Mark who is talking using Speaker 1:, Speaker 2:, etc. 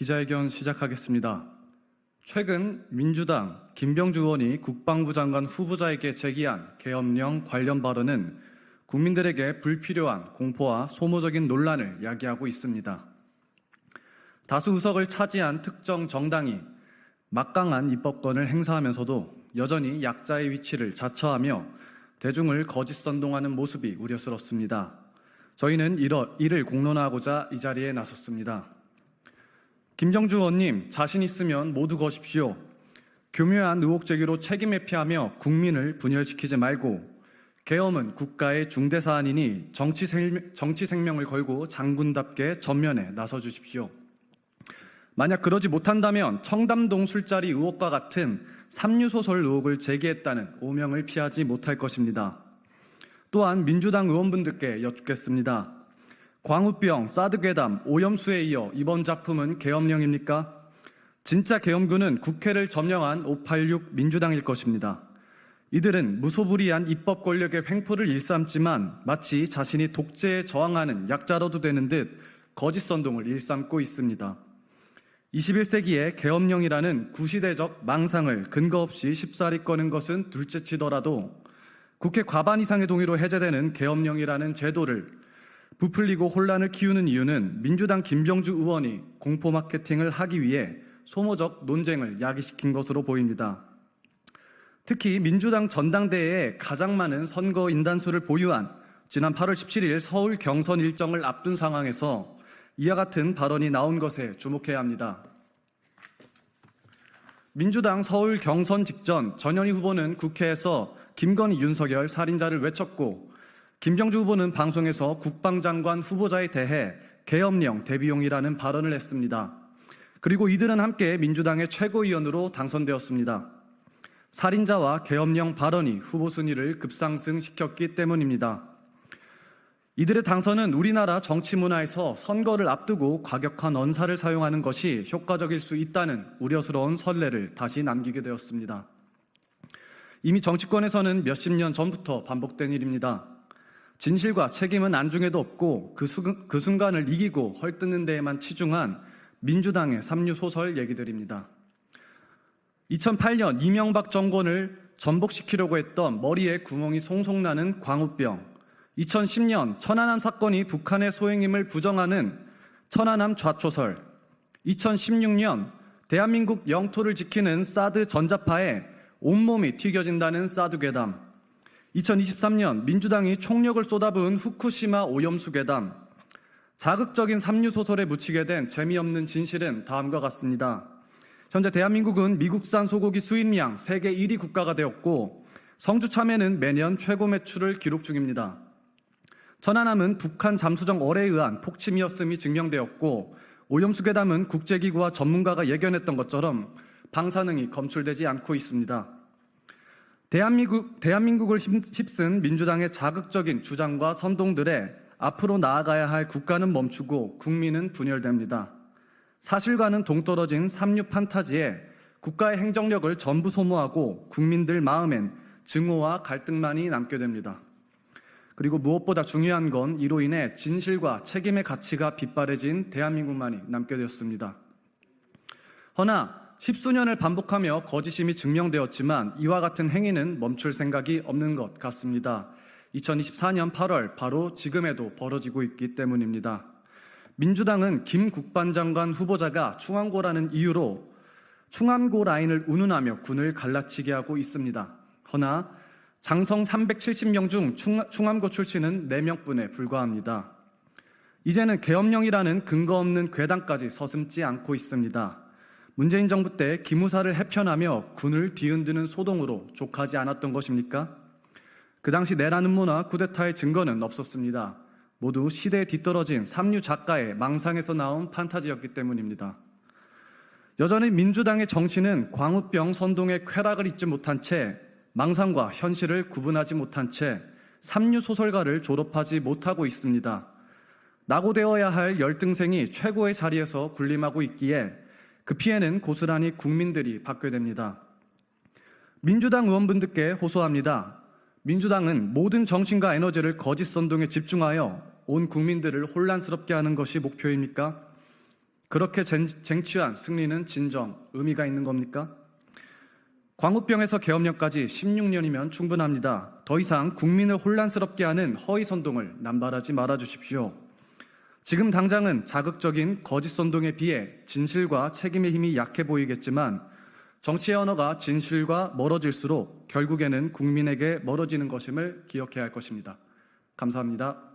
Speaker 1: 기자회견 시작하겠습니다. 최근 민주당 김병주 의원이 국방부 장관 후보자에게 제기한 계엄령 관련 발언은 국민들에게 불필요한 공포와 소모적인 논란을 야기하고 있습니다. 다수 의석을 차지한 특정 정당이 막강한 입법권을 행사하면서도 여전히 약자의 위치를 자처하며 대중을 거짓 선동하는 모습이 우려스럽습니다. 저희는 이를 공론화하고자 이 자리에 나섰습니다. 김병주 의원님, 자신 있으면 모두 거십시오. 교묘한 의혹 제기로 책임 회피하며 국민을 분열시키지 말고 계엄은 국가의 중대 사안이니 정치 생명을 걸고 장군답게 전면에 나서 주십시오. 만약 그러지 못한다면 청담동 술자리 의혹과 같은 삼류소설 의혹을 제기했다는 오명을 피하지 못할 것입니다. 또한 민주당 의원분들께 여쭙겠습니다. 광우병, 사드괴담, 오염수에 이어 이번 작품은 계엄령입니까? 진짜 계엄군은 국회를 점령한 586 민주당일 것입니다. 이들은 무소불위한 입법 권력의 횡포를 일삼지만 마치 자신이 독재에 저항하는 약자로도 되는 듯 거짓 선동을 일삼고 있습니다. 21세기에 계엄령이라는 구시대적 망상을 근거 없이 쉽사리 꺼낸 것은 둘째치더라도 국회 과반 이상의 동의로 해제되는 계엄령이라는 제도를 부풀리고 혼란을 키우는 이유는 민주당 김병주 의원이 공포 마케팅을 하기 위해 소모적 논쟁을 야기시킨 것으로 보입니다. 특히 민주당 전당대회에 가장 많은 선거 인단수를 보유한 지난 8월 17일 서울 경선 일정을 앞둔 상황에서 이와 같은 발언이 나온 것에 주목해야 합니다. 민주당 서울 경선 직전 전현희 후보는 국회에서 김건희, 윤석열 살인자를 외쳤고 김병주 후보는 방송에서 국방장관 후보자에 대해 계엄령 대비용이라는 발언을 했습니다. 그리고 이들은 함께 민주당의 최고위원으로 당선되었습니다. 살인자와 계엄령 발언이 후보 순위를 급상승시켰기 때문입니다. 이들의 당선은 우리나라 정치 문화에서 선거를 앞두고 과격한 언사를 사용하는 것이 효과적일 수 있다는 우려스러운 선례를 다시 남기게 되었습니다. 이미 정치권에서는 몇십 년 전부터 반복된 일입니다. 진실과 책임은 안중에도 없고 그 순간을 이기고 헐뜯는 데에만 치중한 민주당의 삼류소설 얘기들입니다. 2008년 이명박 정권을 전복시키려고 했던 머리에 구멍이 송송 나는 광우병, 2010년 천안함 사건이 북한의 소행임을 부정하는 천안함 좌초설, 2016년 대한민국 영토를 지키는 사드 전자파에 온몸이 튀겨진다는 사드괴담, 2023년 민주당이 총력을 쏟아부은 후쿠시마 오염수 괴담, 자극적인 삼류소설에 묻히게 된 재미없는 진실은 다음과 같습니다. 현재 대한민국은 미국산 소고기 수입량 세계 1위 국가가 되었고 성주 참외는 매년 최고 매출을 기록 중입니다. 천안함은 북한 잠수정 어뢰에 의한 폭침이었음이 증명되었고 오염수 괴담은 국제기구와 전문가가 예견했던 것처럼 방사능이 검출되지 않고 있습니다. 대한민국을 휩쓴 민주당의 자극적인 주장과 선동들에 앞으로 나아가야 할 국가는 멈추고 국민은 분열됩니다. 사실과는 동떨어진 삼류 판타지에 국가의 행정력을 전부 소모하고 국민들 마음엔 증오와 갈등만이 남게 됩니다. 그리고 무엇보다 중요한 건 이로 인해 진실과 책임의 가치가 빗바래진 대한민국만이 남게 되었습니다. 허나 십수년을 반복하며 거짓임이 증명되었지만 이와 같은 행위는 멈출 생각이 없는 것 같습니다. 2024년 8월 바로 지금에도 벌어지고 있기 때문입니다. 민주당은 김 국방장관 후보자가 충암고라는 이유로 충암고 라인을 운운하며 군을 갈라치게 하고 있습니다. 허나 장성 370명 중 충암고 출신은 4명뿐에 불과합니다. 이제는 계엄령이라는 근거 없는 괴담까지 서슴지 않고 있습니다. 문재인 정부 때 기무사를 해편하며 군을 뒤흔드는 소동으로 족하지 않았던 것입니까? 그 당시 내란 음모나 쿠데타의 증거는 없었습니다. 모두 시대에 뒤떨어진 삼류 작가의 망상에서 나온 판타지였기 때문입니다. 여전히 민주당의 정신은 광우병 선동의 쾌락을 잊지 못한 채 망상과 현실을 구분하지 못한 채 삼류 소설가를 졸업하지 못하고 있습니다. 낙오되어야 할 열등생이 최고의 자리에서 군림하고 있기에 그 피해는 고스란히 국민들이 받게 됩니다. 민주당 의원분들께 호소합니다. 민주당은 모든 정신과 에너지를 거짓 선동에 집중하여 온 국민들을 혼란스럽게 하는 것이 목표입니까? 그렇게 쟁취한 승리는 진정 의미가 있는 겁니까? 광우병에서 계엄령까지 16년이면 충분합니다. 더 이상 국민을 혼란스럽게 하는 허위 선동을 남발하지 말아 주십시오. 지금 당장은 자극적인 거짓 선동에 비해 진실과 책임의 힘이 약해 보이겠지만 정치의 언어가 진실과 멀어질수록 결국에는 국민에게 멀어지는 것임을 기억해야 할 것입니다. 감사합니다.